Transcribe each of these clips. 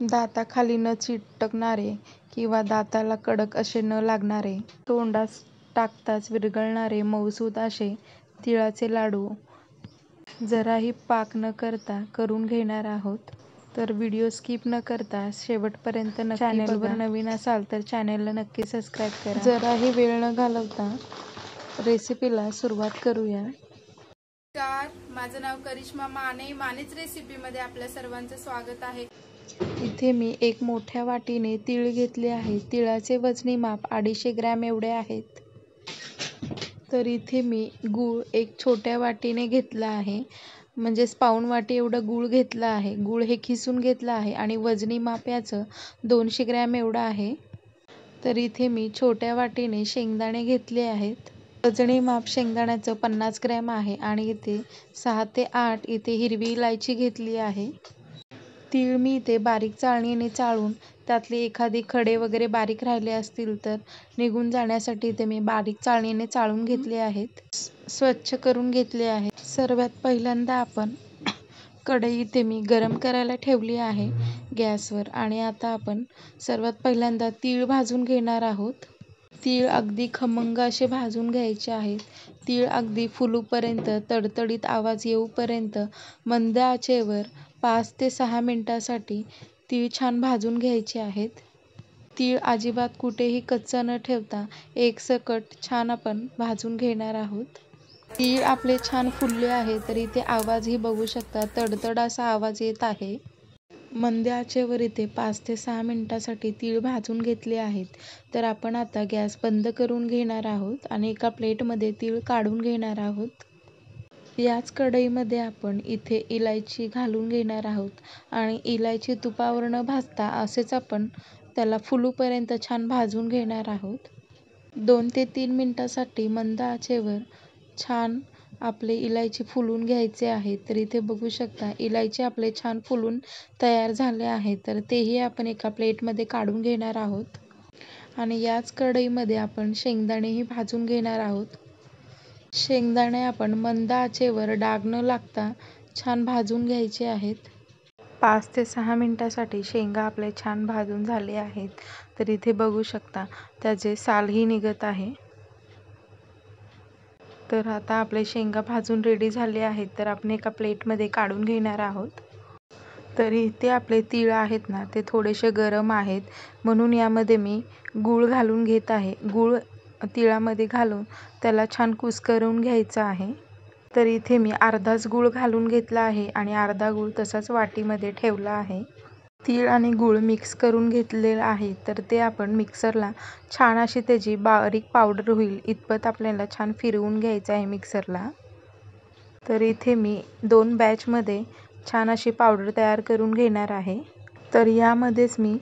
दाताखाली न चिटकणारे किंवा दाताला कडक असे न लागणारे, तोंडात टाकताच विरघळणारे मऊसूत असे तिळाचे लाडू जराही पाक न करता करून घेणार आहोत. तर व्हिडिओ स्किप न करता शेवटपर्यंत नक्की बघा. चॅनेलवर नवीन असाल तर चॅनेलला नक्की सबस्क्राईब करा. जराही वेळ न घालवता रेसिपीला सुरुवात करूया. नमस्कार, माझं नाव करिश्मा मानेच रेसिपीमध्ये आपल्या सर्वांचं स्वागत आहे. इथे मी एक मोठ्या वाटीने तीळ घेतले आहे. तिळाचे वजनी माप 250 ग्रॅम एवढे आहेत. तर इथे मी गूळ एक छोट्या वाटीने घेतला आहे, म्हणजेच पाऊण वाटी एवढं गूळ घेतला आहे. गूळ हे खिसून घेतला आहे आणि वजनी माप याचं 200 ग्रॅम एवढं आहे. तर इथे मी छोट्या वाटीने शेंगदाणे घेतले आहेत. वजनी माप शेंगदाण्याचं 50 ग्रॅम आहे आणि इथे 6 ते 8 इथे हिरवी इलायची घेतली आहे. तीळ मी इथे बारीक चाळणीने चाळून त्यातले एखादी खडे वगैरे बारीक राहिले असतील तर निघून जाण्यासाठी इथे मी बारीक चाळणीने चाळून घेतले आहेत. स्वच्छ करून घेतले आहे. सर्वात पहिल्यांदा आपण कढई इथे मी गरम करायला ठेवली आहे गॅसवर आणि आता आपण सर्वात पहिल्यांदा तीळ भाजून घेणार आहोत. तीळ अगदी खमंग असे भाजून घ्यायचे आहेत. तीळ अगदी फुलूपर्यंत, तडतडीत आवाज येऊपर्यंत मंद आचेवर 5 ते 6 मिनिटांसाठी तीळ छान भाजून घ्यायचे आहेत. तीळ अजिबात कुठेही कच्चा न ठेवता एकसकट छान आपण भाजून घेणार आहोत. तीळ आपले छान फुलले आहे तर इथे आवाजही बघू शकता, तडतड असा आवाज येत आहे. मंद आचेवर इथे 5 ते 6 मिनिटांसाठी तीळ भाजून घेतले आहेत. तर आपण आता गॅस बंद करून घेणार आहोत आणि एका प्लेटमध्ये तीळ काढून घेणार आहोत. याच कढईमध्ये आपण इथे इलायची घालून घेणार आहोत आणि इलायची तुपावर न भाजता असेच आपण त्याला फुलूपर्यंत छान भाजून घेणार आहोत. 2 ते 3 मिनिटांसाठी मंद आचेवर छान आपले इलायची फुलून घ्यायचे आहे. तर इथे बघू शकता इलायची आपले छान फुलून तयार झाले आहे. तर तेही आपण एका प्लेटमध्ये काढून घेणार आहोत आणि याच कढईमध्ये आपण शेंगदाणेही भाजून घेणार आहोत. शेंगदाणे आपण मंद आचेवर डाग न लागता छान भाजून घ्यायचे आहेत. 5 ते 6 मिनिटांसाठी शेंगा आपले छान भाजून झाले आहेत. तर इथे बघू शकता त्याचे सालही निघत आहे. तर आता आपले शेंगा भाजून रेडी झाले आहेत. तर आपण एका प्लेटमध्ये काढून घेणार आहोत. तर इथे आपले तीळ आहेत ना, ते थोडेसे गरम आहेत म्हणून यामध्ये मी गूळ घालून घेत आहे. गूळ तिळामध्ये घालून त्याला छान कुस्करून घ्यायचं आहे. तर इथे मी अर्धाच गूळ घालून घेतला आहे आणि अर्धा गूळ तसाच वाटीमध्ये ठेवला आहे. तीळ आणि गूळ मिक्स करून घेतलेलं आहे. तर ते आपण मिक्सरला छान अशी त्याची बारीक पावडर होईल इतपत आपल्याला छान फिरवून घ्यायचं आहे मिक्सरला. तर इथे मी 2 बॅचमध्ये छान अशी पावडर तयार करून घेणार आहे. तर यामध्येच मी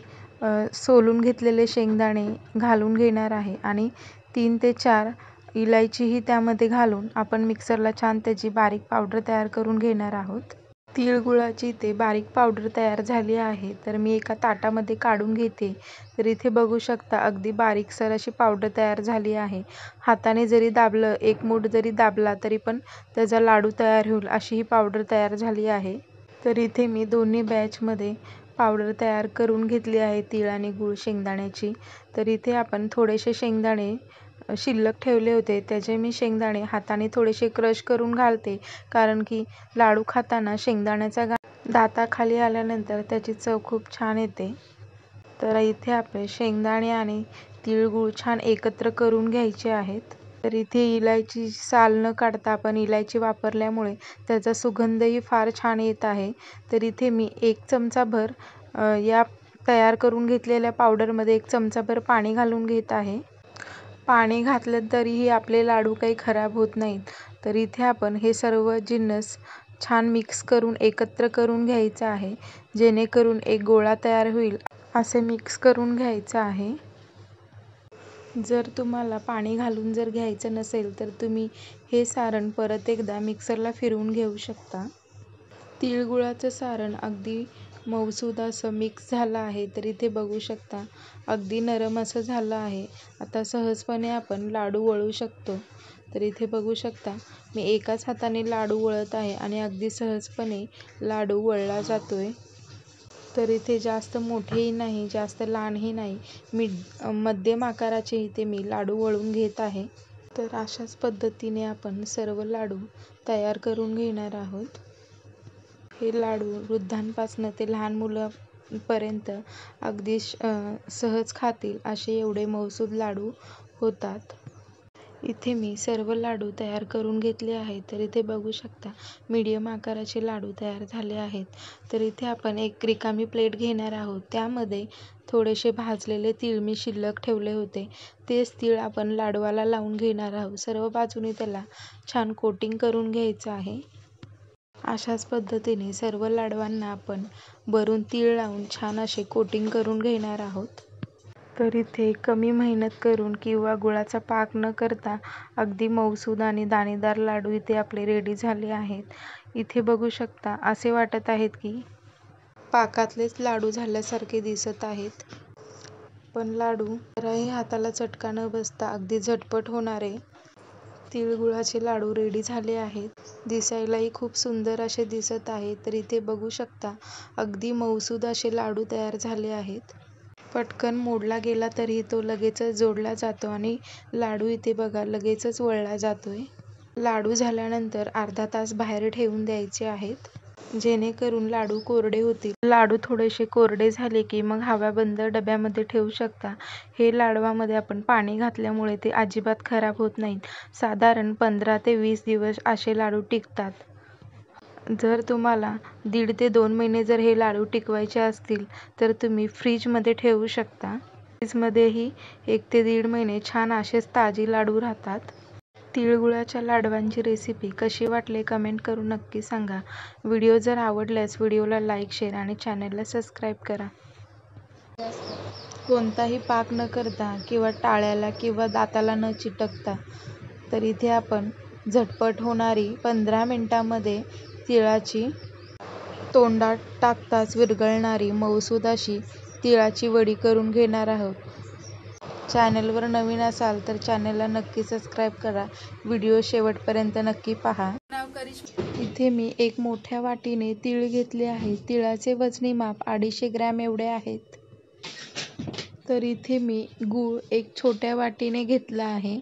सोलून घेतलेले शेंगदाणे घालून घेणार आहे आणि 3 ते 4 इलायचीही त्यामध्ये घालून आपण मिक्सरला छान त्याची बारीक पावडर तयार करून घेणार आहोत. तीळ गुळाची ते बारीक पावडर तयार झाली आहे. तर मी एका ताटामध्ये काढून घेते. तर इथे बघू शकता अगदी बारीकसर अशी पावडर तयार झाली आहे. हाताने जरी दाबलं, एक मूठ जरी दाबला तरी पण त्याचा लाडू तयार होईल अशी ही पावडर तयार झाली आहे. तर इथे मी दोन्ही बॅचमध्ये पावडर तयार करून घेतली आहे तीळ आणि गूळ शेंगदाण्याची. तर इथे आपण थोडेसे शेंगदाणे शिल्लक ठेवले होते, त्याचे मी शेंगदाणे हाताने थोडेसे क्रश करून घालते, कारण की लाडू खाताना शेंगदाण्याचा दाताखाली आल्यानंतर त्याची चव खूप छान येते. तर इथे आपले शेंगदाणे आणि तीळ छान एकत्र करून घ्यायचे आहेत. तर इथे इलायची साल न काढता आपण इलायची वापरल्यामुळे त्याचा सुगंधही फार छान येत आहे. तर इथे मी 1 चमचाभर या तयार करून घेतलेल्या पावडरमध्ये 1 चमचाभर पाणी घालून घेत आहे. पाणी घातलं तरीही आपले लाडू काही खराब होत नाहीत. तर इथे आपण हे सर्व जिन्नस छान मिक्स करून एकत्र करून घ्यायचं आहे, जेणेकरून एक गोळा तयार होईल असे मिक्स करून घ्यायचं आहे. जर तुम्हाला पाणी घालून जर घ्यायचं नसेल तर तुम्ही हे सारण परत एकदा मिक्सरला फिरवून घेऊ शकता. तिळगुळाचं सारण अगदी मऊसूद असं मिक्स झालं आहे. तर इथे बघू शकता अगदी नरम असं झालं आहे. आता सहजपणे आपण लाडू वळू शकतो. तर इथे बघू शकता मी एकाच हाताने लाडू वळत आहे आणि अगदी सहजपणे लाडू वळला जातोय. तर इथे जास्त मोठेही नाही, जास्त लहानही नाही, मध्यम आकाराचे इथे मी लाडू वळून घेत आहे. तर अशाच पद्धतीने आपण सर्व लाडू तयार करून घेणार आहोत. हे लाडू वृद्धांपासून ते लहान मुलांपर्यंत अगदी सहज खातील असे एवढे मऊसूद लाडू होतात. इथे मी सर्व लाडू तयार करून घेतले आहेत. तर इथे बघू शकता मीडियम आकाराचे लाडू तयार झाले आहेत. तर इथे आपण एक रिकामी प्लेट घेणार आहोत. त्यामध्ये थोडेसे भाजलेले तीळ मी शिल्लक ठेवले होते. तेच तीळ आपण लाडवाला लावून घेणार आहोत. सर्व बाजूने त्याला छान कोटिंग करून घ्यायचं आहे. अशाच पद्धतीने सर्व लाडवांना आपण वरून तीळ लावून छान असे कोटिंग करून घेणार आहोत. तर इथे कमी मेहनत करून किंवा गुळाचा पाक न करता अगदी मऊसूद आणि दाणेदार लाडू इथे आपले रेडी झाले आहेत. इथे बघू शकता असे वाटत आहेत की पाकातलेच लाडू झाल्यासारखे दिसत आहेत. पण लाडू जराही हाताला चटका न बसता अगदी झटपट होणारे तिळगुळाचे लाडू रेडी झाले आहेत. दिसायलाही खूप सुंदर असे दिसत आहेत. तर इथे बघू शकता अगदी मऊसूद असे लाडू तयार झाले आहेत. पटकन मोडला गेला तरी तो लगेचच जोडला जातो आणि लाडू इथे बघा लगेचच वळला जातोय. लाडू झाल्यानंतर अर्धा तास बाहेर ठेवून द्यायचे आहेत, जेणेकरून लाडू कोरडे होतील. लाडू थोडेसे कोरडे झाले की मग हवाबंद डब्यामध्ये ठेवू शकता. हे लाडवामध्ये आपण पाणी घातल्यामुळे ते अजिबात खराब होत नाहीत. साधारण 15 ते 20 दिवस असे लाडू टिकतात. जर तुम्हाला 1.5 ते 2 महिने जर हे लाडू टिकवायचे असतील तर तुम्ही फ्रीजमध्ये ठेवू शकता. फ्रीजमध्येही 1 ते 1.5 महिने छान असेच ताजे लाडू राहतात. तिळगुळाच्या लाडवांची रेसिपी कशी वाटली कमेंट करून नक्की सांगा. व्हिडिओ जर आवडल्यास व्हिडिओला लाईक, शेअर आणि चॅनलला सबस्क्राईब करा. कोणताही पाक न करता किंवा टाळ्याला किंवा दाताला न चिटकता तर इथे आपण झटपट होणारी 15 मिनिटांमध्ये तिळाची तोंडात टाकताच विरघळणारी मऊसूद अशी तिळाची वडी करून घेणार आहोत. चॅनलवर नवीन असाल तर चॅनलला नक्की सबस्क्राईब करा. व्हिडिओ शेवटपर्यंत नक्की पहा. इथे मी एक मोठ्या वाटीने तीळ घेतले आहे. तिळाचे वजनी माप 250 ग्रॅम एवढे आहेत. तर इथे मी गूळ एक छोट्या वाटीने घेतला आहे,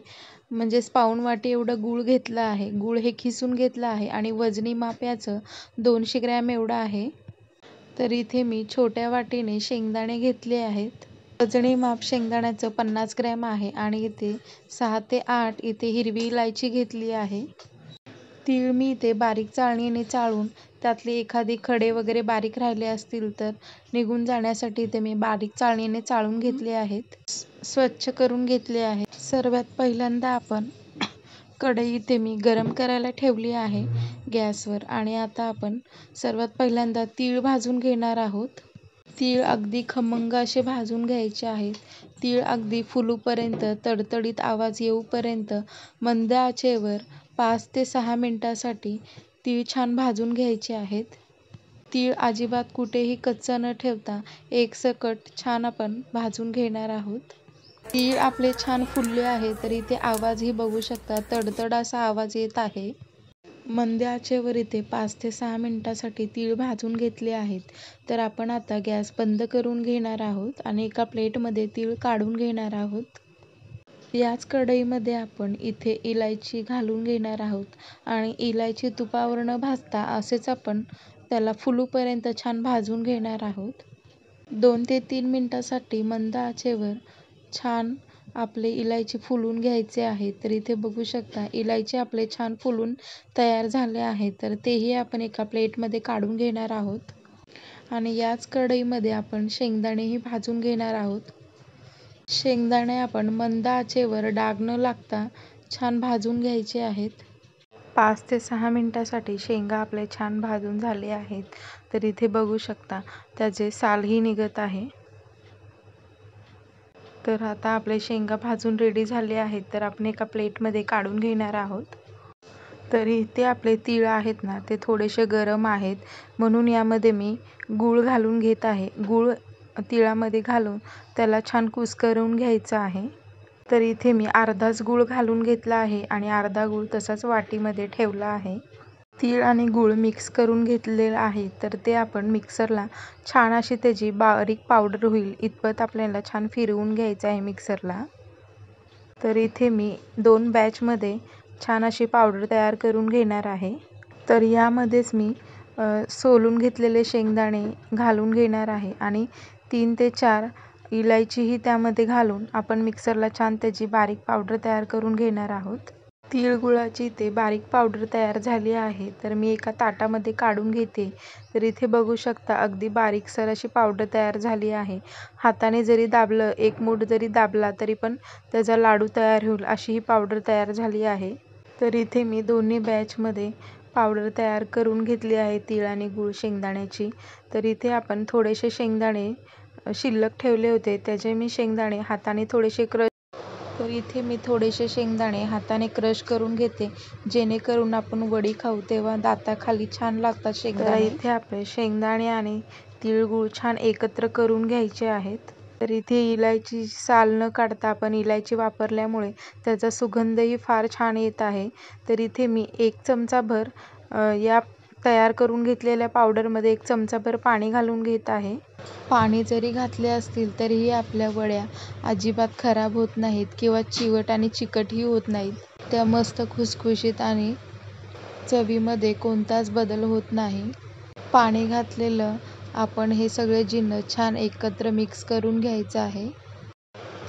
म्हणजेच पाऊण वाटी एवढं गूळ घेतलं आहे. गूळ हे खिसून घेतलं आहे आणि वजनी माप याचं 200 ग्रॅम एवढं आहे. तर इथे मी छोट्या वाटीने शेंगदाणे घेतले आहेत. वजनी माप शेंगदाण्याचं 50 ग्रॅम आहे आणि इथे 6 ते 8 इथे हिरवी इलायची घेतली आहे. तीळ मी इथे बारीक चाळणीने चाळून त्यातले एखादी खडे वगैरे बारीक राहिले असतील तर निघून जाण्यासाठी इथे मी बारीक चाळणीने चाळून घेतले आहेत. स्वच्छ करून घेतले आहे. सर्वात पहिल्यांदा आपण कढई इथे मी गरम करायला ठेवली आहे गॅसवर आणि आता आपण सर्वात पहिल्यांदा तीळ भाजून घेणार आहोत. तीळ अगदी खमंग असे भाजून घ्यायचे आहेत. तीळ अगदी फुलूपर्यंत तडतडीत आवाज येऊपर्यंत मंद आचेवर 5 ते 6 मिनिटांसाठी तीळ छान भाजून घ्यायचे आहेत. तीळ अजिबात कुठेही कच्चा न ठेवता एकसकट छान आपण भाजून घेणार आहोत. तीळ आपले छान फुलले आहे तर इथे आवाजही बघू शकता, तडतड असा आवाज येत आहे. मंद आचेवर इथे 5 ते 6 मिनिटांसाठी तीळ भाजून घेतले आहेत. तर आपण आता गॅस बंद करून घेणार आहोत आणि एका प्लेटमध्ये तीळ काढून घेणार आहोत. याच कढईमध्ये आपण इथे इलायची घालून घेणार आहोत आणि इलायची तुपावर न भाजता असेच आपण त्याला फुलूपर्यंत छान भाजून घेणार आहोत. 2 ते 3 मिनिटांसाठी मंद आचेवर छान आपले इलायची फुलून घ्यायचे आहे. तर इथे बघू शकता इलायची आपले छान फुलून तयार झाले आहे. तर तेही आपण एका प्लेटमध्ये काढून घेणार आहोत आणि याच कढईमध्ये आपण शेंगदाणेही भाजून घेणार आहोत. शेंगदाणे आपण मंद आचेवर डाग न लागता छान भाजून घ्यायचे आहेत. 5 ते 6 मिनिटांसाठी शेंगा आपले छान भाजून झाले आहेत. तर इथे बघू शकता त्याचे सालही निघत आहे. तर आता आपले शेंगा भाजून रेडी झाले आहेत. तर आपण एका प्लेटमध्ये काढून घेणार आहोत. तर इथे आपले तीळ आहेत ना ते थोडेसे गरम आहेत, म्हणून यामध्ये मी गूळ घालून घेत आहे. गूळ तिळामध्ये घालून त्याला छान कुस्करून घ्यायचं आहे. तर इथे मी अर्धाच गूळ घालून घेतला आहे आणि अर्धा गूळ तसाच वाटीमध्ये ठेवला आहे. तीळ आणि गूळ मिक्स करून घेतलेलं आहे, तर ते आपण मिक्सरला छान अशी त्याची बारीक पावडर होईल इतपत आपल्याला छान फिरवून घ्यायचं आहे मिक्सरला. तर इथे मी 2 बॅचमध्ये छान अशी पावडर तयार करून घेणार आहे. तर यामध्येच मी सोलून घेतलेले शेंगदाणे घालून घेणार आहे आणि 3 ते 4 इलायचीही त्यामध्ये घालून आपण मिक्सरला छान त्याची बारीक पावडर तयार करून घेणार आहोत. तीळ गुळाची ते बारीक पावडर तयार झाली आहे, तर मी एका ताटामध्ये काढून घेते. तर इथे बघू शकता अगदी बारीकसर अशी पावडर तयार झाली आहे. हाताने जरी दाबलं, एक मूठ जरी दाबला तरी पण त्याचा लाडू तयार होईल अशी ही पावडर तयार झाली आहे. तर इथे मी दोन्ही बॅचमध्ये पावडर तयार करून घेतली आहे तीळ आणि गूळ शेंगदाण्याची. तर इथे आपण थोडेसे शेंगदाणे शिल्लक ठेवले होते, त्याचे मी शेंगदाणे हाताने थोडेसे तर इथे मी थोडेसे शेंगदाणे हाताने क्रश करून घेते, जेणेकरून आपण वडी खाऊ तेव्हा दाताखाली छान लागतात शेंगदाणे. इथे आपले शेंगदाणे आणि तिळगूळ छान एकत्र करून घ्यायचे आहेत. तर इथे इलायची साल न काढता आपण इलायची वापरल्यामुळे त्याचा सुगंधही फार छान येत आहे. तर इथे मी 1 चमचाभर या तयार करून घेतलेल्या पावडरमध्ये 1 चमचाभर पाणी घालून घेत आहे. पाणी जरी घातले असतील तरीही आपल्या वड्या अजिबात खराब होत नाहीत किंवा चिवट आणि चिकटही होत नाहीत. त्या मस्त खुसखुशीत आणि चवीमध्ये कोणताच बदल होत नाही. पाणी घातलेलं आपण हे सगळे जिन्नस छान एकत्र मिक्स करून घ्यायचं आहे.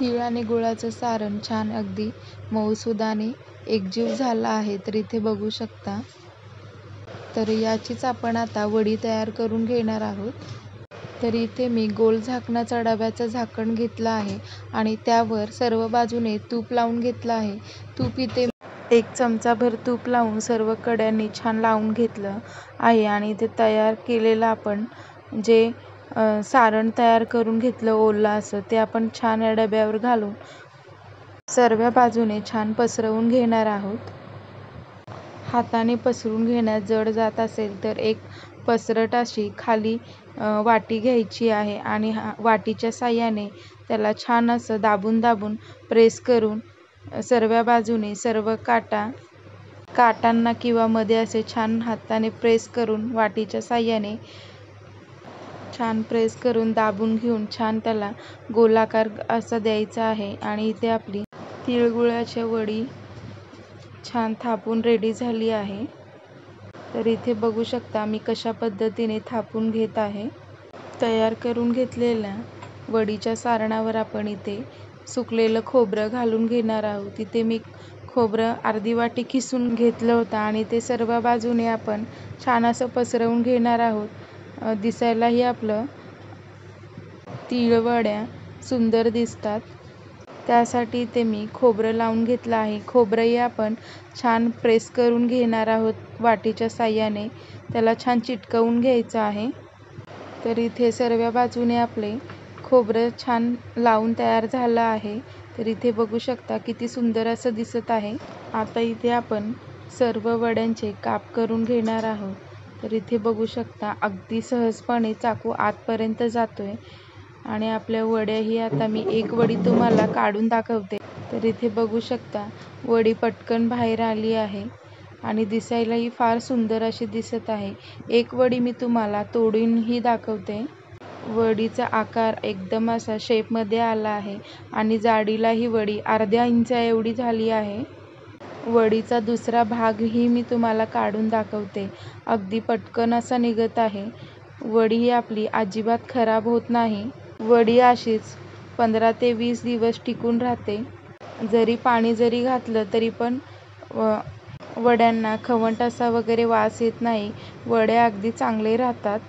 तीळ आणि गुळाचं सारण छान अगदी मऊसूद आणि एकजीव झाला आहे, तर इथे बघू शकता. तर याचीच आपण आता वडी तयार करून घेणार आहोत. तर इथे मी गोल झाकणाचा डब्याचं झाकण घेतलं आहे आणि त्यावर सर्व बाजूने तूप लावून घेतलं आहे. तूप इथे 1 चमचाभर तूप लावून सर्व कड्यांनी छान लावून घेतलं आहे आणि ते तयार केलेलं आपण जे सारण तयार करून घेतलं ओलं असं, ते आपण छान या डब्यावर घालून सर्व बाजूने छान पसरवून घेणार आहोत. हाताने पसरून घेण्यास जड जात असेल तर एक पसरट अशी खाली वाटी घ्यायची आहे आणि वाटीच्या साहाय्याने त्याला छान असं दाबून दाबून प्रेस करून सर्व बाजूने सर्व काटांना किंवा मध्ये असे छान हाताने प्रेस करून वाटीच्या साहाय्याने छान प्रेस करून दाबून घेऊन छान त्याला गोलाकार असा द्यायचा आहे. आणि इथे आपली तिळगुळाची वडी छान थापून रेडी झाली आहे. तर इथे बघू शकता मी कशा पद्धतीने थापून घेत आहे. तयार करून घेतलेल्या वडीच्या सारणावर आपण इथे सुकलेलं खोबरं घालून घेणार आहोत. इथे मी खोबरं अर्धी वाटी किसून घेतलं होतं आणि ते सर्व बाजूने आपण छान असं पसरवून घेणार आहोत. दिसायलाही आपलं तिळवड्या सुंदर दिसतात, त्यासाठी इथे मी खोबरं लावून घेतलं आहे. खोबरंही आपण छान प्रेस करून घेणार आहोत वाटीच्या साहाय्याने, त्याला छान चिटकवून घ्यायचं आहे. तर इथे सर्व बाजूने आपले खोबरं छान लावून तयार झालं आहे. तर इथे बघू शकता किती सुंदर असं दिसत आहे. आता इथे आपण सर्व वड्यांचे काप करून घेणार आहोत. तर इथे बघू शकता अगदी सहजपणे चाकू आतपर्यंत जातोय आणि आपल्या वड्याही आता मी एक वडी तुम्हाला काढून दाखवते. तर इथे बघू शकता वडी पटकन बाहेर आली आहे आणि दिसायलाही फार सुंदर अशी दिसत आहे. एक वडी मी तुम्हाला तोडूनही दाखवते. वडीचा आकार एकदम असा शेपमध्ये आला आहे आणि जाडीलाही वडी अर्ध्या इंचा एवढी झाली आहे. वडीचा दुसरा भागही मी तुम्हाला काढून दाखवते. अगदी पटकन असा निघत आहे. वडी ही आपली अजिबात खराब होत नाही. वडी अशीच 15 ते 20 दिवस टिकून राहते. जरी पाणी जरी घातलं तरी पण वड्यांना खवंट असा वगैरे वास येत नाही. वड्या अगदी चांगले राहतात.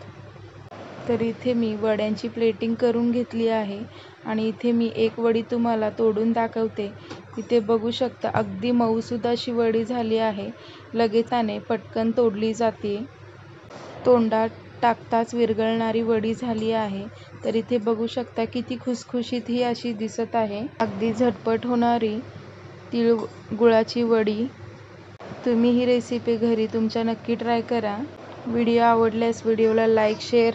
तर इथे मी वड्यांची प्लेटिंग करून घेतली आहे आणि इथे मी एक वडी तुम्हाला तोडून दाखवते. इथे बघू शकता अगदी मऊसूद अशी वडी झाली आहे. लगेचाने पटकन तोडली जाते. तोंडात टाकताच विरघळणारी वडी झाली आहे. तर इथे बघू शकता किती खुसखुशीत ही अशी दिसत आहे. अगदी झटपट होणारी तीळ गुळाची वडी. तुम्ही ही रेसिपी घरी तुमच्या नक्की ट्राय करा. व्हिडिओ आवडल्यास व्हिडिओला लाईक, शेअर.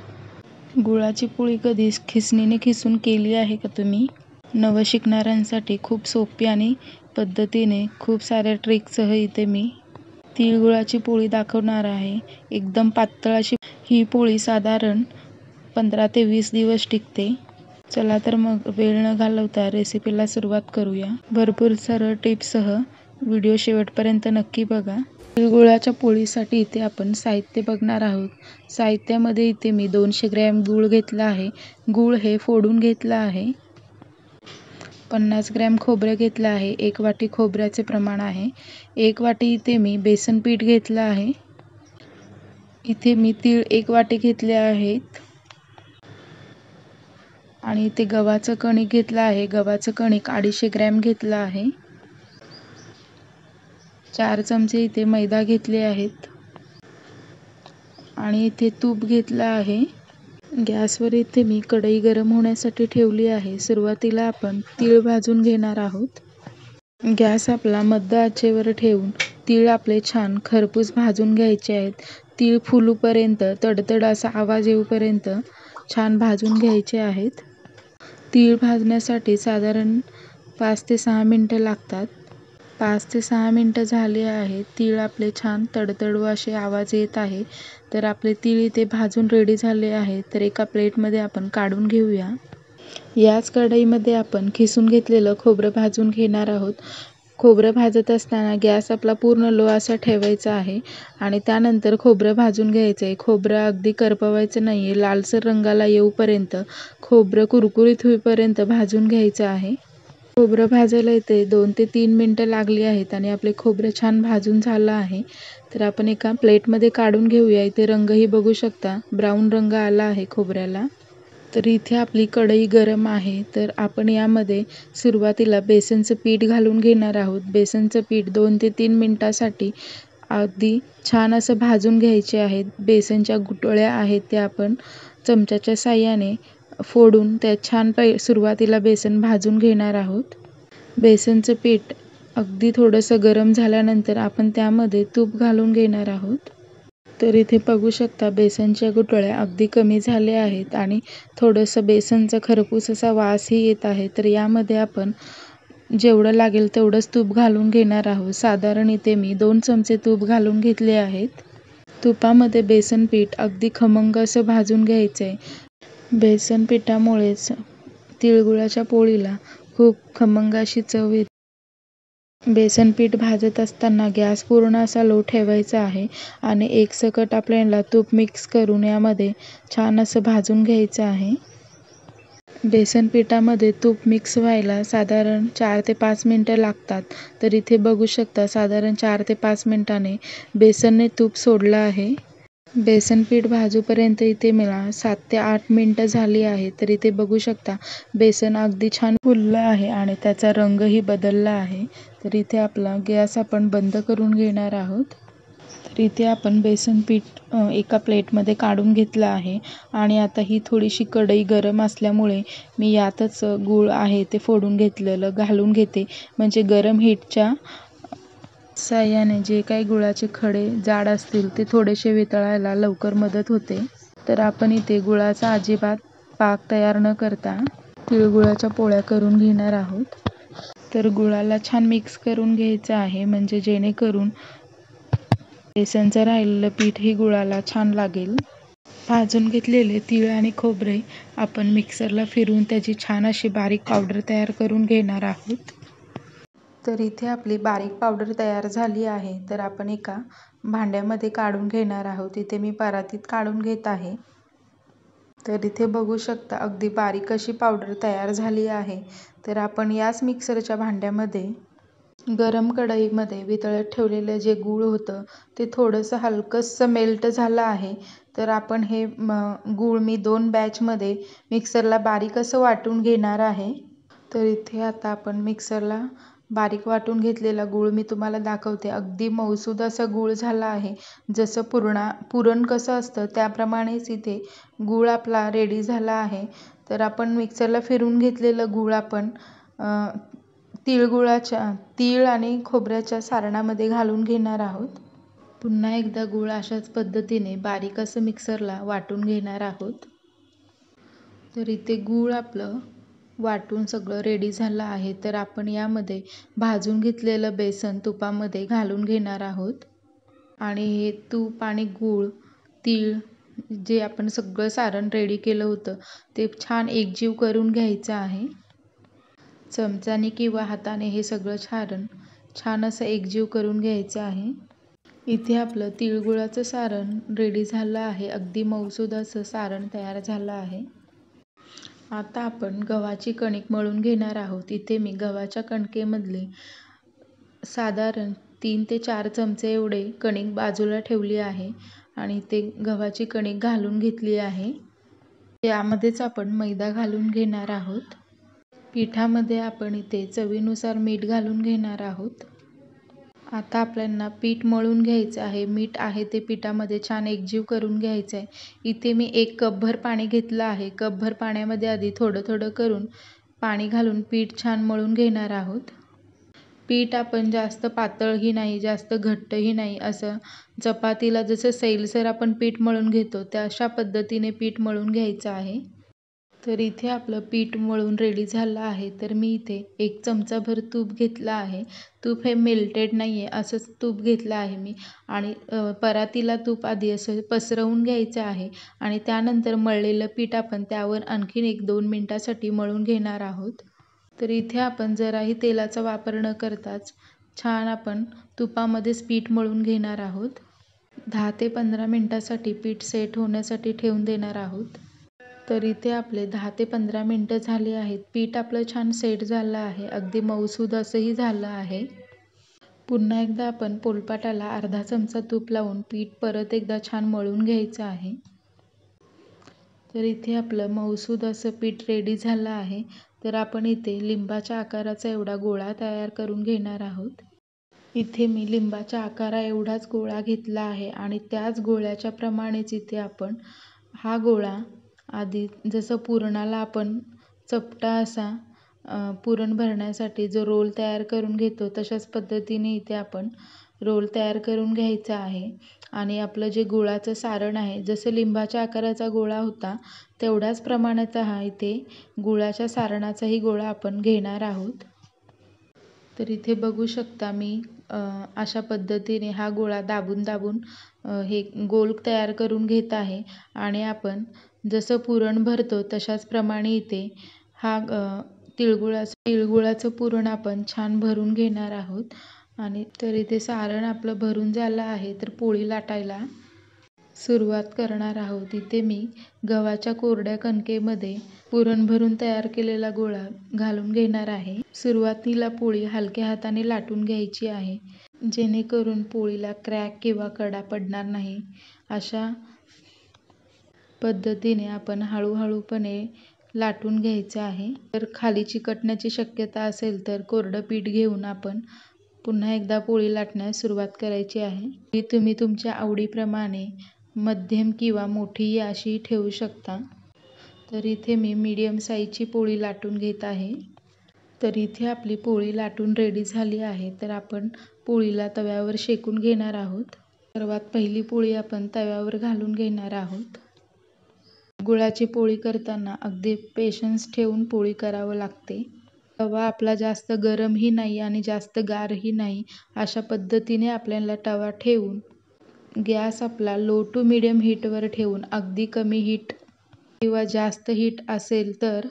गुळाची पोळी कधी खिसणीने खिसून केली आहे का तुम्ही? नवं शिकणाऱ्यांसाठी खूप सोपी आणि पद्धतीने खूप साऱ्या ट्रिकसह इथे मी तिळगुळाची पोळी दाखवणार आहे. एकदम पातळ अशी ही पोळी साधारण 15 ते 20 दिवस टिकते. चला तर मग वेळ न घालवता रेसिपीला सुरुवात करूया. भरपूर सरळ टिप्ससह व्हिडिओ शेवटपर्यंत नक्की बघा. तिळगुळाच्या पोळीसाठी इथे आपण साहित्य बघणार आहोत. साहित्यामध्ये इथे मी 200 ग्रॅम गूळ घेतला आहे. गूळ हे फोडून घेतला आहे. 50 ग्रॅम खोबरं घेतलं आहे. 1 वाटी खोबऱ्याचे प्रमाण आहे. 1 वाटी इथे मी बेसन पीठ घेतलं आहे. इथे मी तीळ 1 वाटी घेतले आहेत आणि इथे गव्हाचं कणिक घेतलं आहे. गव्हाचं कणिक 250 ग्रॅम घेतलं आहे. 4 चमचे इथे मैदा घेतले आहेत आणि इथे तूप घेतलं आहे. गॅसवर इथे मी कढई गरम होण्यासाठी ठेवली आहे. सुरुवातीला आपण तीळ भाजून घेणार आहोत. गॅस आपला मध्य आचेवर ठेवून तीळ आपले छान खरपूस भाजून घ्यायचे आहेत. तीळ फुलूपर्यंत, तडतड असा आवाज येऊपर्यंत छान भाजून घ्यायचे आहेत. तीळ भाजण्यासाठी साधारण 5 ते 6 मिनिटं लागतात. 5 ते 6 मिनिटं झाले आहेत. तीळ आपले छान तडतड असे आवाज येत आहे. तर आपले तीळ इथे भाजून रेडी झाले आहेत. तर एका प्लेटमध्ये आपण काढून घेऊया. याच कढईमध्ये आपण खिसून घेतलेलं खोबरं भाजून घेणार आहोत. खोबरं भाजत असताना गॅस आपला पूर्ण लो असा ठेवायचा आहे आणि त्यानंतर खोबरं भाजून घ्यायचं आहे. खोबरं अगदी करपवायचं नाही आहे. लालसर रंगाला येऊपर्यंत, खोबरं कुरकुरीत होईपर्यंत भाजून घ्यायचं आहे. खोबरं भाजायला इथे 2 ते 3 मिनिटं लागली आहेत आणि आपले खोबरं छान भाजून झालं आहे. तर आपण एका प्लेटमध्ये काढून घेऊया. इथे रंगही बघू शकता, ब्राऊन रंग आला आहे खोबऱ्याला. तर इथे आपली कढई गरम आहे. तर आपण यामध्ये सुरुवातीला बेसनचं पीठ घालून घेणार आहोत. बेसनचं पीठ 2 ते 3 मिनिटासाठी अगदी छान असं भाजून घ्यायचे आहेत. बेसनच्या गुठळ्या आहेत त्या आपण चमच्याच्या साहाय्याने फोडून त्यात छान सुरुवातीला बेसन भाजून घेणार आहोत. बेसनचं पीठ अगदी थोडंसं गरम झाल्यानंतर आपण त्यामध्ये तूप घालून घेणार आहोत. तर इथे बघू शकता बेसनच्या गुठळ्या अगदी कमी झाल्या आहेत आणि थोडंसं बेसनचा खरपूस असा वासही येत आहे. तर यामध्ये आपण जेवढं लागेल तेवढंच तूप घालून घेणार आहोत. साधारण इथे मी 2 चमचे तूप घालून घेतले आहेत. तुपामध्ये बेसन पीठ अगदी खमंग असं भाजून घ्यायचं आहे. बेसन पिठामुळेच तिळगुळाच्या पोळीला खूप खमंग अशी चव येते. बेसन पीठ भाजत असताना गॅस पूर्ण असा लो ठेवायचा आहे आणि एकसकट आपल्याला तूप मिक्स करून यामध्ये छान असं भाजून घ्यायचं आहे. बेसन पिठामध्ये तूप मिक्स व्हायला साधारण 4 ते 5 मिनिटं लागतात. तर इथे बघू शकता साधारण 4 ते 5 मिनिटांनी बेसनने तूप सोडलं आहे. बेसन पीठ भाजूपर्यंत इथे मला 7 ते 8 मिनिटं झाली आहे. तर इथे बघू शकता बेसन अगदी छान फुललं आहे आणि त्याचा रंगही बदलला आहे. तर इथे आपला गॅस आपण बंद करून घेणार आहोत. तर इथे आपण बेसन पीठ एका प्लेटमध्ये काढून घेतलं आहे आणि आता ही थोडीशी कढई गरम असल्यामुळे मी यातच गूळ आहे ते फोडून घेतलेलं घालून घेते. म्हणजे गरम हीटच्या साहाय्याने जे काही गुळाचे खडे जाड असतील ते थोडेसे वितळायला लवकर मदत होते. तर आपण इथे गुळाचा अजिबात पाक तयार न करता तिळगुळाच्या पोळ्या करून घेणार आहोत. तर गुळाला छान मिक्स करून घ्यायचं आहे म्हणजे जेणेकरून बेसनचं राहिलेलं पीठही गुळाला छान लागेल. भाजून घेतलेले तीळ आणि खोबरे आपण मिक्सरला फिरवून त्याची छान अशी बारीक पावडर तयार करून घेणार आहोत. तर इथे आपली बारीक पावडर तयार झाली आहे. तर आपण एका भांड्यामध्ये काढून घेणार आहोत. इथे मी परातीत काढून घेत आहे. तर इथे बघू शकता अगदी बारीक अशी पावडर तयार झाली आहे. तर आपण याच मिक्सरच्या भांड्यामध्ये गरम कढईमध्ये वितळत ठेवलेलं जे गूळ होतं ते थोडंसं हलकंसं मेल्ट झालं आहे. तर आपण हे गूळ मी 2 बॅचमध्ये मिक्सरला बारीक असं वाटून घेणार आहे. तर इथे आता आपण मिक्सरला बारीक वाटून घेतलेला गूळ मी तुम्हाला दाखवते. अगदी मऊसूद असा गूळ झाला आहे. जसं पुरण कसं असतं त्याप्रमाणेच इथे गूळ आपला रेडी झाला आहे. तर आपण मिक्सरला फिरवून घेतलेलं गूळ आपण तीळ आणि खोबऱ्याच्या सारणामध्ये घालून घेणार आहोत. पुन्हा एकदा गूळ अशाच पद्धतीने बारीक असं मिक्सरला वाटून घेणार आहोत. तर इथे गूळ आपलं वाटून सगळं रेडी झालं आहे. तर आपण यामध्ये भाजून घेतलेलं बेसन तुपामध्ये घालून घेणार आहोत. आणि हे तूप आणि गूळ, तीळ जे आपण सगळं सारण रेडी केलं होतं ते छान एकजीव करून घ्यायचं आहे. चमच्याने किंवा हाताने हे सगळं सारण छान असं एकजीव करून घ्यायचं आहे. इथे आपलं तिळगुळाचं सारण रेडी झालं आहे. अगदी मऊसूद असं सारण तयार झालं आहे. आता आपण गव्हाची कणिक मळून घेणार आहोत. इथे मी गव्हाच्या कणकेमधले साधारण 3 ते 4 चमचे एवढे कणिक बाजूला ठेवली आहे आणि ते गव्हाची कणिक घालून घेतली आहे. यामध्येच आपण मैदा घालून घेणार आहोत. पिठामध्ये आपण इथे चवीनुसार मीठ घालून घेणार आहोत. आता आपल्याला पीठ मळून घ्यायचं आहे. मीठ आहे ते पिठामध्ये छान एकजीव करून घ्यायचं आहे. इथे मी 1 कपभर पाणी घेतलं आहे. कपभर पाण्यामध्ये आधी थोडं थोडं करून पाणी घालून पीठ छान मळून घेणार आहोत. पीठ आपण जास्त पातळही नाही जास्त घट्टही नाही, असं चपातीला जसं सैलसर आपण पीठ मळून घेतो त्या अशा पद्धतीने पीठ मळून घ्यायचं आहे. तर इथे आपलं पीठ मळून रेडी झालं आहे. तर मी इथे 1 चमचाभर तूप घेतलं आहे. तूप हे मेल्टेड नाही आहे, असंच तूप घेतलं आहे मी आणि परातीला तूप आधी असं पसरवून घ्यायचं आहे आणि त्यानंतर मळलेलं पीठ आपण त्यावर आणखीन 1-2 मिनिटासाठी मळून घेणार आहोत. तर इथे आपण जराही तेलाचा वापर न करताच छान आपण तुपामध्येच पीठ मळून घेणार आहोत. 10 ते 15 मिनिटासाठी पीठ सेट होण्यासाठी ठेवून देणार आहोत. तर इथे आपले 10 ते 15 मिनिटं झाले आहेत. पीठ आपलं छान सेट झालं आहे. अगदी मऊसूद असंही झालं आहे. पुन्हा एकदा आपण पोलपाटाला अर्धा चमचा तूप लावून पीठ परत एकदा छान मळून घ्यायचं आहे. तर इथे आपलं मऊसूद असं पीठ रेडी झालं आहे. तर आपण इथे लिंबाच्या आकाराचा एवढा गोळा तयार करून घेणार आहोत. इथे मी लिंबाच्या आकारा एवढाच गोळा घेतला आहे आणि त्याच गोळ्याच्या प्रमाणेच इथे आपण हा गोळा आधी जसं पुरणाला आपण चपटा असा पुरण भरण्यासाठी जो रोल तयार करून घेतो तशाच पद्धतीने इथे आपण रोल तयार करून घ्यायचा आहे. आणि आपलं जे गुळाचं सारण आहे जसं लिंबाच्या आकाराचा गोळा होता तेवढ्याच प्रमाणाचा हा इथे गुळाच्या सारणाचाही गोळा आपण घेणार आहोत. तर इथे बघू शकता मी अशा पद्धतीने हा गोळा दाबून दाबून हे गोल तयार करून घेत आहे आणि आपण जसं पुरण भरतो तशाच प्रमाणे इथे हा तिळगुळाचं पुरण आपण छान भरून घेणार आहोत. आणि तर इथे सारण आपलं भरून झालं आहे. तर पोळी लाटायला सुरुवात करणार आहोत. इथे मी गव्हाच्या कोरड्या कणकेमध्ये पुरण भरून तयार केलेला गोळा घालून घेणार आहे. सुरुवातीला पोळी हलक्या हाताने लाटून घ्यायची आहे जेणेकरून पोळीला क्रॅक किंवा कडा पडणार नाही. अशा पद्धतीने आपण हळूहळूपणे लाटून घ्यायचं आहे. तर खाली चिकटण्याची शक्यता असेल तर कोरडं पीठ घेऊन आपण पुन्हा एकदा पोळी लाटण्यास सुरुवात करायची आहे. तुम्ही तुमच्या आवडीप्रमाणे मध्यम किंवा मोठीही अशी ठेवू शकता. तर इथे मी मीडियम साईजची पोळी लाटून घेत आहे. तर इथे आपली पोळी लाटून रेडी झाली आहे. तर आपण पोळीला तव्यावर शेकून घेणार आहोत. सर्वात पहिली पोळी आपण तव्यावर घालून घेणार आहोत. गुळाची पोळी करताना अगदी पेशन्स ठेवून पोळी करावं लागते. तवा आपला जास्त गरमही नाही आणि जास्त गारही नाही, अशा पद्धतीने आपल्याला तवा ठेवून गॅस आपला लो टू मीडियम हीटवर ठेवून अगदी कमी हीट किंवा जास्त हीट असेल तर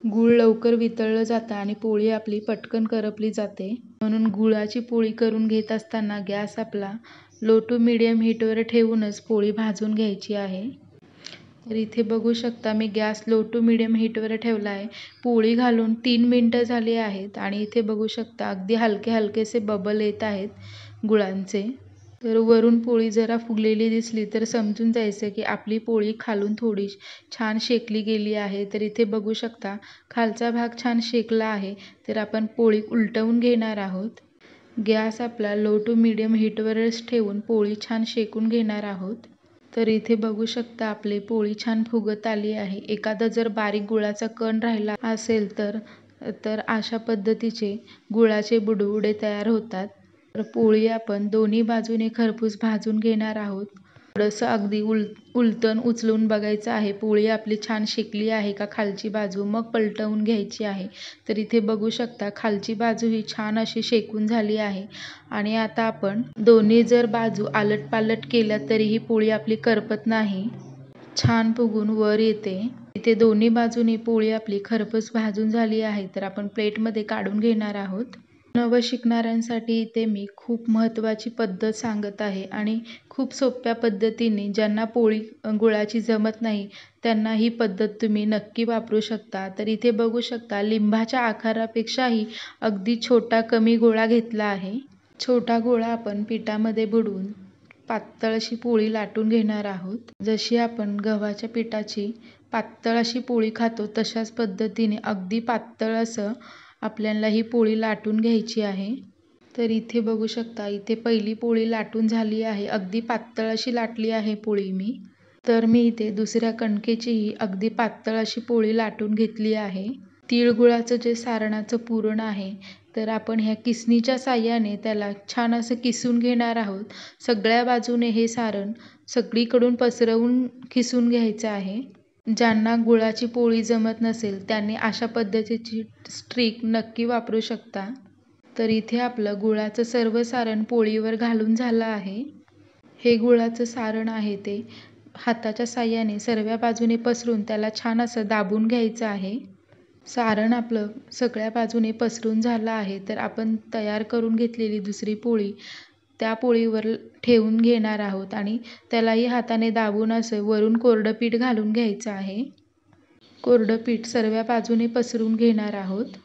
गूळ लवकर वितळलं जातं आणि पोळी आपली पटकन करपली जाते. म्हणून गुळाची पोळी करून घेत असताना गॅस आपला लो टू मीडियम हीटवर ठेवूनच पोळी भाजून घ्यायची आहे. तर इथे बघू शकता मी गॅस लो टू मीडियम हीटवर ठेवला आहे. पोळी घालून 3 मिनिटं झाली आहेत आणि इथे बघू शकता अगदी हलके हलकेसे बबल येत आहेत गुळांचे. तर वरून पोळी जरा फुगलेली दिसली तर समजून जायचं की आपली पोळी खालून थोडी छान शेकली गेली आहे. तर इथे बघू शकता खालचा भाग छान शेकला आहे. तर आपण पोळी उलटवून घेणार आहोत. गॅस आपला लो टू मीडियम हीटवरच ठेवून पोळी छान शेकून घेणार आहोत. तर इथे बघू शकता आपली पोळी छान फुगत आली आहे. एखादा जर बारीक गुळाचा कण राहिला असेल तर अशा पद्धतीचे गुळाचे बुडबुडे तयार होतात. तर पोळी आपण दोन्ही बाजूने खरपूस भाजून घेणार आहोत. थोडंसं अगदी उलटून उचलून बघायचं आहे पोळी आपली छान शेकली आहे का खालची बाजू, मग पलटवून घ्यायची आहे। तर इथे बघू शकता खालची बाजू ही छान अशी शेकून झाली आहे आणि आता आपण दोन्ही जर बाजू आलटपालट केल्या तरीही पोळी आपली करपत नाही, छान फुगून वर येते। इथे दोन्ही बाजूनी पोळी आपली खरपूस भाजून झाली आहे, तर आपण प्लेटमध्ये काढून घेणार आहोत। नवं शिकणाऱ्यांसाठी इथे मी खूप महत्त्वाची पद्धत सांगत आहे आणि खूप सोप्या पद्धतीने ज्यांना पोळी गुळाची जमत नाही त्यांना ही पद्धत तुम्ही नक्की वापरू शकता। तर इथे बघू शकता लिंबाच्या आकारापेक्षाही अगदी छोटा कमी गोळा घेतला आहे। छोटा गोळा आपण पिठामध्ये बुडवून पातळ अशी पोळी लाटून घेणार आहोत। जशी आपण गव्हाच्या पिठाची पातळ अशी पोळी खातो तशाच पद्धतीने अगदी पातळ असं आपल्याला ही पोळी लाटून घ्यायची आहे। तर इथे बघू शकता इथे पहिली पोळी लाटून झाली आहे, अगदी पातळ अशी लाटली आहे पोळी मी। तर मी इथे दुसऱ्या कणकेचीही अगदी पातळ अशी पोळी लाटून घेतली आहे। तिळगुळाचं जे सारणाचं पुरण आहे तर आपण ह्या किसणीच्या साहाय्याने त्याला छान असं किसून घेणार आहोत। सगळ्या बाजूने हे सारण सगळीकडून पसरवून किसून घ्यायचं आहे। ज्यांना गुळाची पोळी जमत नसेल त्यांनी अशा पद्धतीची ट्रिक नक्की वापरू शकता। तर इथे आपलं गुळाचं सर्व सारण पोळीवर घालून झालं आहे। हे गुळाचं सारण आहे ते हाताच्या साहाय्याने सर्व बाजूने पसरून त्याला छान असं दाबून घ्यायचं आहे। सारण आपलं सगळ्या बाजूने पसरून झालं आहे, तर आपण तयार करून घेतलेली दुसरी पोळी त्या पोळीवर ठेवून घेणार आहोत आणि त्यालाही हाताने दाबून असं वरून कोरडं पीठ घालून घ्यायचं आहे। कोरडं पीठ सर्व बाजूने पसरून घेणार आहोत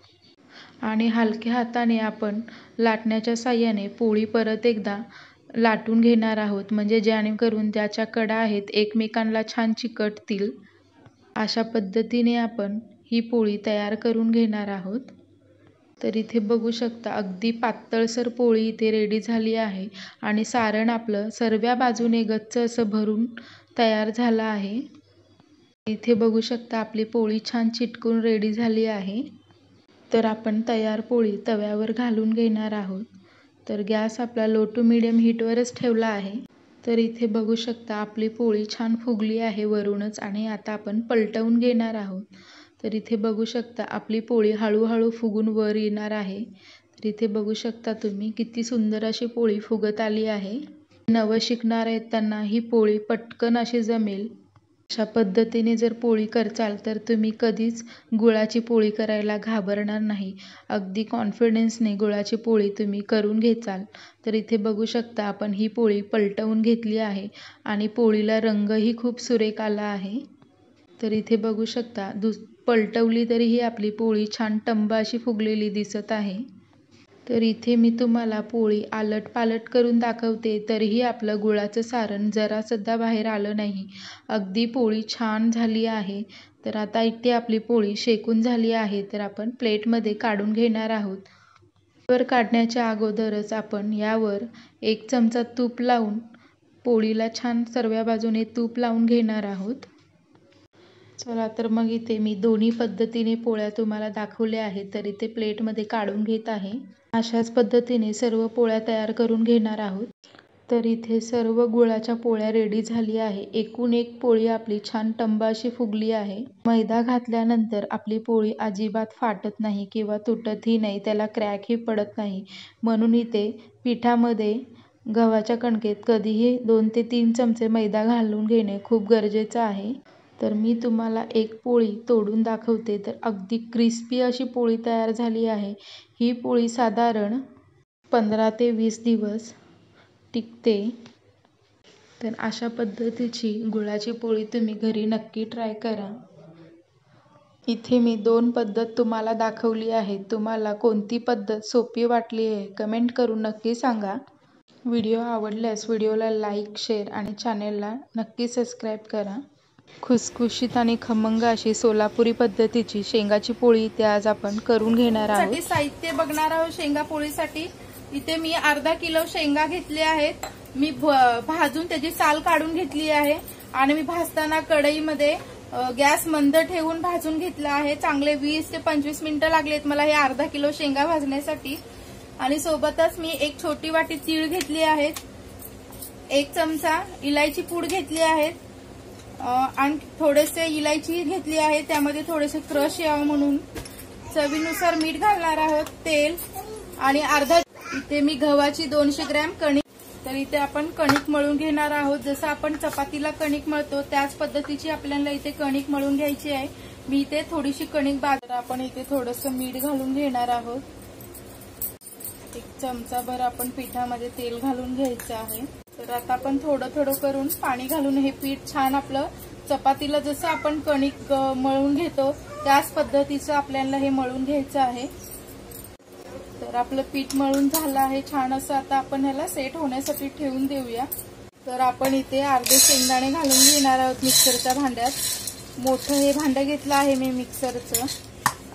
आणि हलक्या हाताने आपण लाटण्याच्या साहाय्याने पोळी परत एकदा लाटून घेणार आहोत, म्हणजे जेणेकरून त्याच्या कडा आहेत एकमेकांना छान चिकटतील। अशा पद्धतीने आपण ही पोळी तयार करून घेणार आहोत। तर इथे बघू शकता अगदी पातळसर पोळी इथे रेडी झाली आहे आणि सारण आपलं सर्व बाजूने गच्च असं भरून तयार झालं आहे। इथे बघू शकता आपली पोळी छान चिटकून रेडी झाली आहे। तर आपण तयार पोळी तव्यावर घालून घेणार आहोत। तर गॅस आपला लो टू मीडियम हीटवरच ठेवला आहे। तर इथे बघू शकता आपली पोळी छान फुगली आहे वरूनच आणि आता आपण पलटवून घेणार आहोत। तर इथे बघू शकता आपली पोळी हळूहळू फुगून वर येणार आहे। तर इथे बघू शकता तुम्ही किती सुंदर अशी पोळी फुगत आली आहे। नवं शिकणार आहेत त्यांना ही पोळी पटकन अशी जमेल। अशा पद्धतीने जर पोळी करचाल तर तुम्ही कधीच गुळाची पोळी करायला घाबरणार नाही, अगदी कॉन्फिडन्सने गुळाची पोळी तुम्ही करून घेचाल। तर इथे बघू शकता आपण ही पोळी पलटवून घेतली आहे आणि पोळीला रंगही खूप सुरेख आला आहे। तर इथे बघू शकता पलटवली तरीही आपली पोळी छान टंब अशी फुगलेली दिसत आहे। तर इथे मी तुम्हाला पोळी आलट पालट करून दाखवते तरीही आपलं गुळाचं सारण जरा सुद्धा बाहेर आलं नाही, अगदी पोळी छान झाली आहे। तर आता इथे आपली पोळी शेकून झाली आहे, तर आपण प्लेटमध्ये काढून घेणार आहोत। वर काढण्याच्या अगोदरच आपण यावर 1 चमचा तूप लावून पोळीला छान सर्व बाजूने तूप लावून घेणार आहोत। चला तर मग इथे मी दोन्ही पद्धतीने पोळ्या तुम्हाला दाखवल्या आहेत, तर इथे प्लेटमध्ये काढून घेत आहे। अशाच पद्धतीने सर्व पोळ्या तयार करून घेणार आहोत। तर इथे सर्व गुळाच्या पोळ्या रेडी झाली आहे। एकूण एक पोळी आपली छान टंब अशी फुगली आहे। मैदा घातल्यानंतर आपली पोळी अजिबात फाटत नाही किंवा तुटतही नाही, त्याला क्रॅकही पडत नाही। म्हणून इथे पिठामध्ये गव्हाच्या कणकेत कधीही 2 ते 3 चमचे मैदा घालून घेणे खूप गरजेचं आहे। तर मी तुम्हाला एक पोळी तोडून दाखवते, तर अगदी क्रिस्पी अशी पोळी तयार झाली आहे। ही पोळी साधारण 15 ते 20 दिवस टिकते। तर अशा पद्धतीची गुळाची पोळी तुम्ही घरी नक्की ट्राय करा। इथे मी 2 पद्धत तुम्हाला दाखवली आहे, तुम्हाला कोणती पद्धत सोपी वाटली आहे कमेंट करून नक्की सांगा। व्हिडिओ आवडल्यास व्हिडिओला लाईक, शेअर आणि चॅनेलला नक्की सबस्क्राईब करा। खुसखुशीत आणि खमंग अशी सोलापुरी पद्धतीची शेंगाची पोळी इथे आज आपण करून घेणार आहोत। साहित्य बघणार आहोत शेंगा पोळीसाठी। इथे मी अर्धा किलो शेंगा घेतले आहेत, मी भाजून त्याची साल काढून घेतली आहे आणि मी भाजताना कढईमध्ये गॅस मंद ठेवून भाजून घेतला आहे। चांगले 20 ते 25 मिनिटं लागलेत मला हे अर्धा किलो शेंगा भाजण्यासाठी। आणि सोबतच मी एक छोटी वाटी तीळ घेतली आहेत 1 चमचा इलायची पूड घेतली आहे आणि थोडेसे इलायची घेतली आहे, त्यामध्ये थोडेसे क्रश यावं म्हणून. चवीनुसार मीठ घालणार आहोत, तेल आणि अर्धा इथे मी गव्हाची 200 ग्रॅम कणिक. तर इथे आपण कणिक मळून घेणार आहोत. जसं आपण चपातीला कणिक मळतो त्याच पद्धतीची आपल्याला इथे कणिक मळून घ्यायची आहे. मी इथे थोडीशी कणिक आपण इथे थोडंसं मीठ घालून घेणार आहोत. 1 चमचाभर आपण पिठामध्ये तेल घालून घ्यायचं आहे. तर आता आपण थोडं थोडं करून पाणी घालून हे पीठ छान आपलं चपातीला जसं आपण कणिक मळून घेतो त्याच पद्धतीचं आपल्याला हे मळून घ्यायचं आहे. तर आपलं पीठ मळून झालं आहे छान असं. आता आपण ह्याला सेट होण्यासाठी ठेवून देऊया. तर आपण इथे अर्धे शेंगदाणे घालून घेणार आहोत मिक्सरच्या भांड्यात. मोठं हे भांडं घेतलं आहे मी मिक्सरचं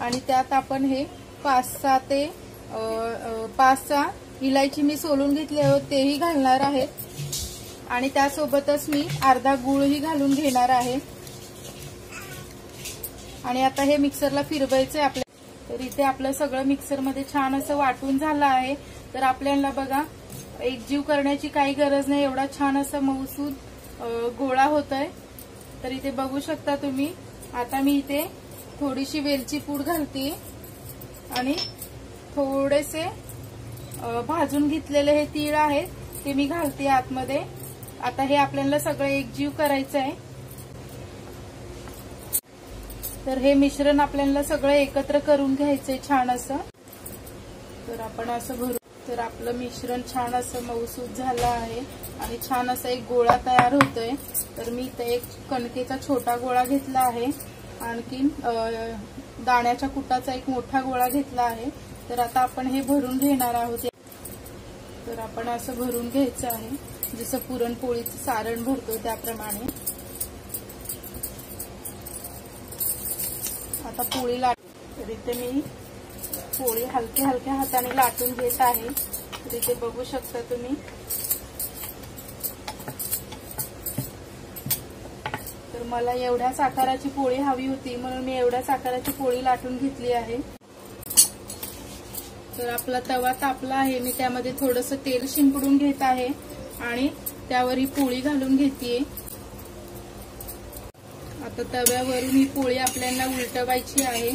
आणि त्यात आपण हे 5-6 इलायची मी सोलून घेतली आहे तेही घालणार आहे आणि त्यासोबतच मी अर्धा गूळही घालून घेणार आहे. आणि आता हे मिक्सरला फिरवायचं आहे आपल्याला. तर इथे आपलं सगळं मिक्सरमध्ये छान असं वाटून झालं आहे. तर आपल्याला बघा एकजीव करण्याची काही गरज नाही, एवढा छान असा मऊसूद गोळा होतोय. तर इथे बघू शकता तुम्ही. आता मी इथे थोडीशी वेलची पूड घालते आणि थोडेसे भाजून घेतलेले हे तीळ आहेत ते मी घालते आतमध्ये. आता हे आपल्याला सगळं एकजीव करायचं आहे. तर हे मिश्रण आपल्याला सगळं एकत्र करून घ्यायचंय छान असं. तर आपण असं भरू. तर आपलं मिश्रण छान असं मऊसूद झालं आहे आणि छान असा एक गोळा तयार होतोय. तर मी इथे एक कणकेचा छोटा गोळा घेतला आहे, आणखीन दाण्याच्या कुटाचा एक मोठा गोळा घेतला आहे. तर आता आपण हे भरून घेणार आहोत. तर आपण असं भरून घ्यायचं आहे जसं पुरणपोळीचं सारण भरतो त्याप्रमाणे. आता पोळी तर इथे मी पोळी हलक्या हलक्या हाताने लाटून घेत आहे. तर इथे बघू शकता तुम्ही. तर मला एवढ्याच आकाराची पोळी हवी होती म्हणून मी एवढ्याच आकाराची पोळी लाटून घेतली आहे. तर आपला तवा तापला आहे. मी त्यामध्ये थोडंसं तेल शिंपडून घेत आहे आणि त्यावर ही पोळी घालून घेतेय. आता तव्यावरून ही पोळी आपल्याला उलटवायची आहे.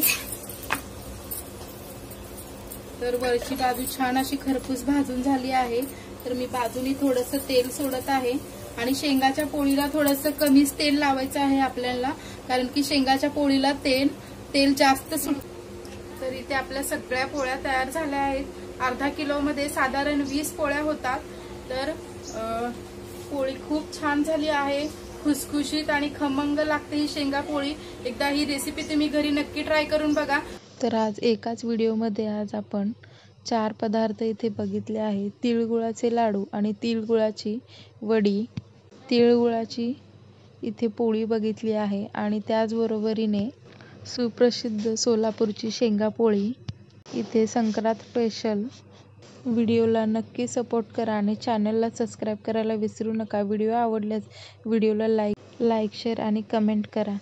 तर वरची बाजू छान अशी खरपूस भाजून झाली आहे. तर मी बाजूनी थोडंसं तेल सोडत आहे आणि शेंगाच्या पोळीला थोडंसं कमीच तेल लावायचं आहे आपल्याला, कारण की शेंगाच्या पोळीला तेल जास्त सुटतं. तर इथे आपल्या सगळ्या पोळ्या तयार झाल्या आहेत. अर्धा किलोमध्ये साधारण 20 पोळ्या होतात. तर पोळी खूप छान झाली आहे, खुसखुशीत आणि खमंग लागते ही शेंगा पोळी. एकदा ही रेसिपी तुम्ही घरी नक्की ट्राय करून बघा. तर आज एकाच व्हिडिओमध्ये आपण 4 पदार्थ इथे बघितले आहेत. तिळगुळाचे लाडू आणि तिळगुळाची वडी, तिळगुळाची इथे पोळी बघितली आहे आणि त्याचबरोबरीने सुप्रसिद्ध सोलापूरची शेंगा पोळी. इथे संक्रांत स्पेशल. व्हिडिओला नक्की सपोर्ट करा आणि चॅनलला सबस्क्राईब करायला विसरू नका. व्हिडिओ आवडल्यास व्हिडिओला लाईक शेअर आणि कमेंट करा.